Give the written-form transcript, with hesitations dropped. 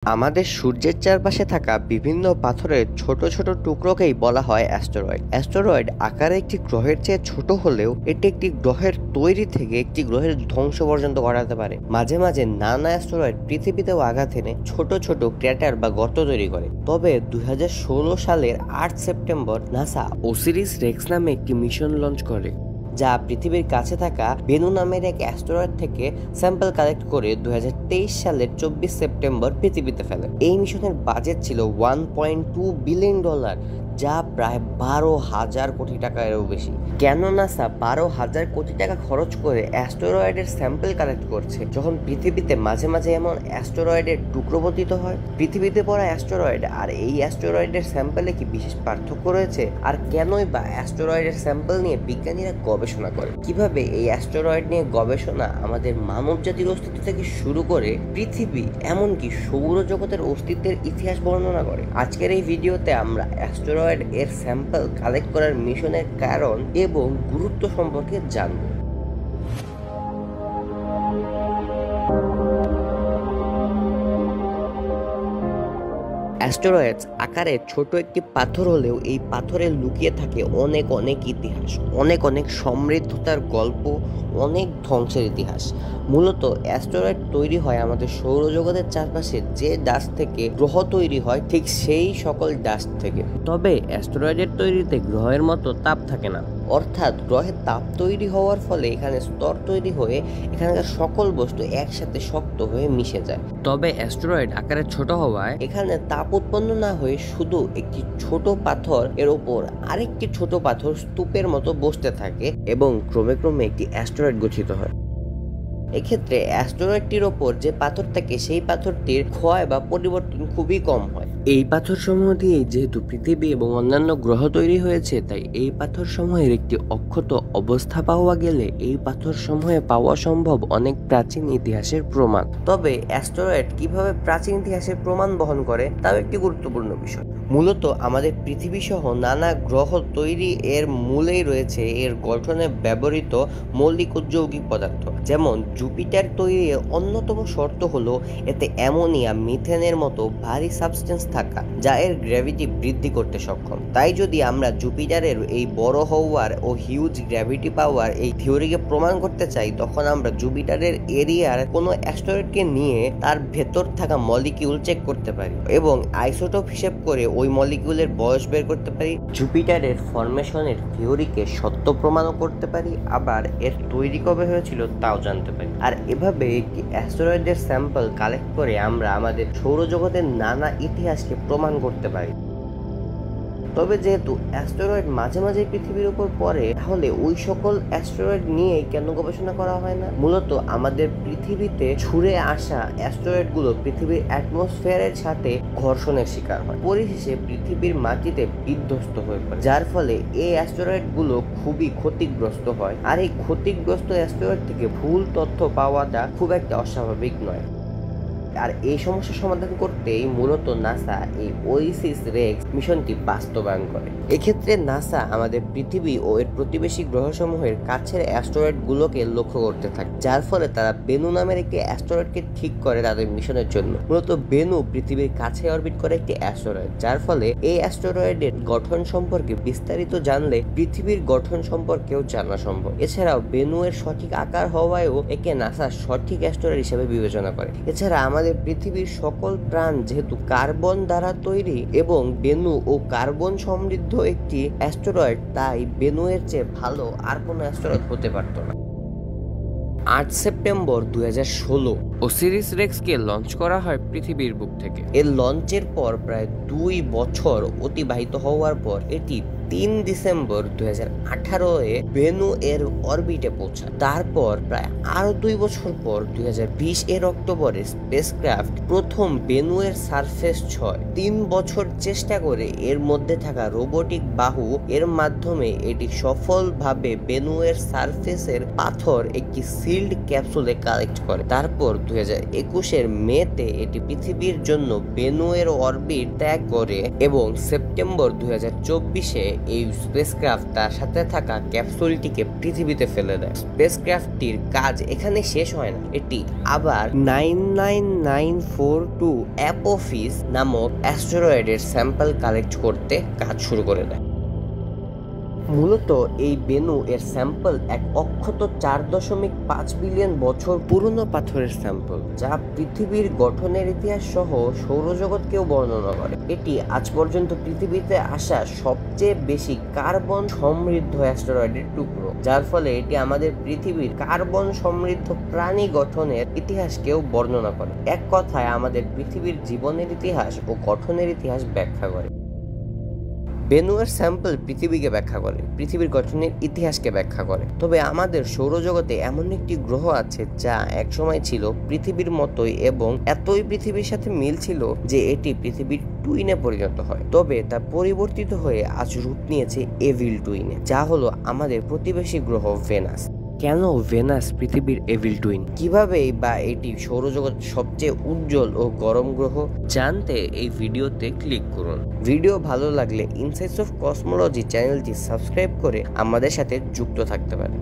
আমাদের সূর্যের চারপাশে থাকা বিভিন্ন পাথরের ছোট ছোট টুকরোকেই বলা হয় অ্যাস্টেরয়েড। অ্যাস্টেরয়েড আকারে একটি গ্রহের চেয়ে ছোট হলেও এটি একটি গ্রহের তৈরি থেকে একটি গ্রহের ধ্বংস পর্যন্ত ঘটাতে পারে। মাঝে মাঝে নানা অ্যাস্টেরয়েড পৃথিবীতেও আঘাত এনে ছোট ছোট ক্র্যাটার বা গর্ত তৈরি করে। তবে 2016 সালের 8 সেপ্টেম্বর নাসা ওসিরিস রেক্স নামে একটি মিশন লঞ্চ করে, যা পৃথিবীর কাছে থাকা বেনু নামের এক অ্যাস্টেরয়েড থেকে স্যাম্পল কালেক্ট করে 2023 সালের 24 সেপ্টেম্বর পৃথিবীতে ফেলে। এই মিশনের বাজেট ছিল $1.2 বিলিয়ন, যা প্রায় 12,000 কোটি টাকারও বেশি। কেন নাসা 12,000 কোটি টাকা খরচ করে অ্যাস্টেরয়েডের স্যাম্পল কালেক্ট করছে, যখন পৃথিবীতে মাঝে মাঝে এমন অ্যাস্টেরয়েডের টুকরো পতিত হয়? পৃথিবীতে পড়া অ্যাস্টেরয়েড আর এই অ্যাস্টেরয়েডের স্যাম্পলে কি বিশেষ পার্থক্য রয়েছে? আর কেনই বা অ্যাস্টেরয়েডের স্যাম্পল নিয়ে বিজ্ঞানীরা গবেষণা করে? কিভাবে এই অ্যাস্টেরয়েড নিয়ে গবেষণা আমাদের মানব জাতির অস্তিত্ব থেকে শুরু করে পৃথিবী এমনকি সৌরজগতের অস্তিত্বের ইতিহাস বর্ণনা করে? আজকের এই ভিডিওতে আমরা অ্যাস্টেরয়েড এর স্যাম্পল কালেক্ট করার মিশনের কারণ এবং গুরুত্ব সম্পর্কে জানব। অ্যাস্টেরয়েডস আকারে ছোট একটি পাথর হলেও এই পাথরে লুকিয়ে থাকে অনেক অনেক ইতিহাস, অনেক অনেক সমৃদ্ধতার গল্প, অনেক ধ্বংসের ইতিহাস। মূলত অ্যাস্টেরয়েড তৈরি হয় আমাদের সৌরজগতের চারপাশে যে ডাস্ট থেকে গ্রহ তৈরি হয়, ঠিক সেই সকল ডাস্ট থেকে। তবে অ্যাস্টেরয়েডের তৈরিতে গ্রহের মতো তাপ থাকে না, অর্থাৎ গ্রহের তাপ তৈরি হওয়ার ফলে এখানে স্তর তৈরি হয়ে এখানকার সকল বস্তু একসাথে শক্ত হয়ে মিশে যায়। তবে অ্যাস্টেরয়েড আকারে ছোট হওয়ায় এখানে তাপ উৎপন্ন না হয়ে শুধু একটি ছোট পাথর এর ওপর আরেকটি ছোট পাথর স্তূপের মতো বসতে থাকে এবং ক্রমে ক্রমে একটি অ্যাস্টেরয়েড গঠিত হয়। এক্ষেত্রে অ্যাস্টেরয়েডটির ওপর যে পাথর থাকে সেই পাথরটির ক্ষয় বা পরিবর্তন খুবই কম হয়। এই পাথর সমূহ দিয়ে যেহেতু পৃথিবী এবং অন্যান্য গ্রহ তৈরি হয়েছে, তাই এই পাথর সমূহের একটি অক্ষত অবস্থা পাওয়া গেলে এই পাথর সমূহে পাওয়া সম্ভব অনেক প্রাচীন ইতিহাসের প্রমাণ। তবে অ্যাস্টেরয়েড কিভাবে প্রাচীন ইতিহাসের প্রমাণ বহন করে তাও একটি গুরুত্বপূর্ণ বিষয়। মূলত আমাদের পৃথিবী সহ নানা গ্রহ তৈরি এর মূলেই রয়েছে এর গঠনে ব্যবহৃত মৌলিক ও যৌগিক পদার্থ। যেমন জুপিটার তৈরির অন্যতম শর্ত হলো এতে অ্যামোনিয়া, মিথেনের মতো ভারী সাবস্টেন্স থাকা, যা এর গ্র্যাভিটি বৃদ্ধি করতে সক্ষম। তাই যদি আমরা জুপিটারের এই বড় হওয়ার ও হিউজ গ্র্যাভিটি পাওয়ার এই থিওরিকে প্রমাণ করতে চাই, তখন আমরা জুপিটারের এরিয়ার কোনো অ্যাস্টেরয়েডকে নিয়ে তার ভেতর থাকা মলিকিউল চেক করতে পারি এবং আইসোটোপ হিসেব করে ওই মলিকিউলের বয়স বের করতে পারি। জুপিটারের ফরমেশনের থিওরিকে সত্য প্রমাণও করতে পারি, আবার এর তৈরি কবে হয়েছিল তাও জানতে পারি। আর এভাবে একটি অ্যাস্টেরয়েডের স্যাম্পল কালেক্ট করে আমরা আমাদের সৌরজগতের নানা ইতিহাসকে প্রমাণ করতে পারি। তবে যেহেতু অ্যাস্টেরয়েড মাঝে মাঝে পৃথিবীর উপর পড়ে, তাহলে ওই সকল অ্যাস্টেরয়েড নিয়ে কেন গবেষণা করা হয় না? মূলত আমাদের পৃথিবীতে ছুঁড়ে আসা অ্যাস্টেরয়েডগুলো পৃথিবীর অ্যাটমসফিয়ারের সাথে ঘর্ষণের শিকার হয়, পরিশেষে পৃথিবীর মাটিতে বিধ্বস্ত হয়ে পড়ে, যার ফলে এই অ্যাস্টেরয়েডগুলো খুবই ক্ষতিগ্রস্ত হয়। আর এই ক্ষতিগ্রস্ত অ্যাস্টেরয়েড থেকে ভুল তথ্য পাওয়াটা খুব একটা অস্বাভাবিক নয়। আর এই সমস্যার সমাধান করতেই মূলত নাসা এই ওসিরিস রেক্স মিশনটি বাস্তবায়ন করে। এক্ষেত্রে নাসা আমাদের পৃথিবী ও এর প্রতিবেশী গ্রহসমূহের কাছের অ্যাস্টেরয়েডগুলোকে লক্ষ্য করতে থাকে, যার ফলে তারা বেনু নামের একটি অ্যাস্টেরয়েডকে ঠিক করে তাদের মিশনের জন্য। মূলত বেনু পৃথিবীর কাছে অরবিট করে একটি অ্যাস্টেরয়েড, যার ফলে এই অ্যাস্টেরয়েডের গঠন সম্পর্কে বিস্তারিত জানলে পৃথিবীর গঠন সম্পর্কেও জানা সম্ভব। এছাড়াও বেনু এর সঠিক আকার হওয়ায়ও একে নাসা সঠিক অ্যাস্টেরয়েড হিসেবে বিবেচনা করে। এছাড়া আমাদের পৃথিবীর সকল প্রাণ যেহেতু কার্বন দ্বারা তৈরি এবং বেনু ও কার্বন সমৃদ্ধ একটি অ্যাস্টেরয়েড, তাই বেনু এর চেয়ে ভালো আর কোনো অ্যাস্টেরয়েড হতে পারত না। 8 সেপ্টেম্বর 2016 ওসিরিস রেক্সকে লঞ্চ করা হয় পৃথিবীর বুক থেকে। এর লঞ্চের পর প্রায় 2 বছর অতিবাহিত হওয়ার পর এটি 3 ডিসেম্বর 2018-এ বেনু এর অরবিটে পৌঁছায়। তারপর প্রায় আরো 2 বছর পর 2020 এর অক্টোবরে স্পেসক্রাফট প্রথম বেনু এর সারফেস ছয়। 3 বছর চেষ্টা করে এর মধ্যে থাকা রোবোটিক বাহু এর মাধ্যমে এটি সফলভাবে বেনু এর সারফেসের পাথর একটি সিল্ড ক্যাপসুলে কালেক্ট করে। তারপর 2021 মেতে এটি পৃথিবীর জন্য বেনু এর অরবিট ত্যাগ করে এবং সেপ্টেম্বর 2024-এ এই স্পেসক্রাফট তার সাথে থাকা ক্যাপসুলটিকে পৃথিবীতে ফেলে দেয়। স্পেসক্রাফটটির কাজ এখানে শেষ হয় না, এটি আবার 99942 অ্যাপোফিস নামক অ্যাস্টেরয়েডের স্যাম্পল কালেক্ট করতে কাজ শুরু করে দেয়। মূলত এই বেনু এর স্যাম্পল এক অক্ষত 4.5 বিলিয়ন বছর পুরনো পাথরের স্যাম্পল, যা পৃথিবীর গঠনের ইতিহাস সহ সৌরজগৎকেও বর্ণনা করে। এটি আজ পর্যন্ত পৃথিবীতে আসা সবচেয়ে বেশি কার্বন সমৃদ্ধ অ্যাস্টেরয়েডের টুকরো, যার ফলে এটি আমাদের পৃথিবীর কার্বন সমৃদ্ধ প্রাণী গঠনের ইতিহাসকেও বর্ণনা করে। এক কথায় আমাদের পৃথিবীর জীবনের ইতিহাস ও গঠনের ইতিহাস ব্যাখ্যা করে। বেনুয়ের স্যাম্পল পৃথিবীকে ব্যাখ্যা করে, পৃথিবীর গঠনের ইতিহাসকে ব্যাখ্যা করে। তবে আমাদের সৌরজগতে এমন একটি গ্রহ আছে যা একসময় ছিল পৃথিবীর মতোই এবং এতই পৃথিবীর সাথে মিল ছিল যে এটি পৃথিবীর টুইনে পরিণত হয়। তবে তা পরিবর্তিত হয়ে আজ রূপ নিয়েছে এভিল টুইনে, যা হলো আমাদের প্রতিবেশী গ্রহ ভেনাস। কেন ভেনাস পৃথিবীর এভিল টুইন? কিভাবেই বা এটি সৌরজগৎ সবচেয়ে উজ্জ্বল ও গরম গ্রহ? জানতে এই ভিডিওতে ক্লিক করুন। ভিডিও ভালো লাগলে ইনসাইটস অফ কসমোলজি চ্যানেলটি সাবস্ক্রাইব করে আমাদের সাথে যুক্ত থাকতে পারেন।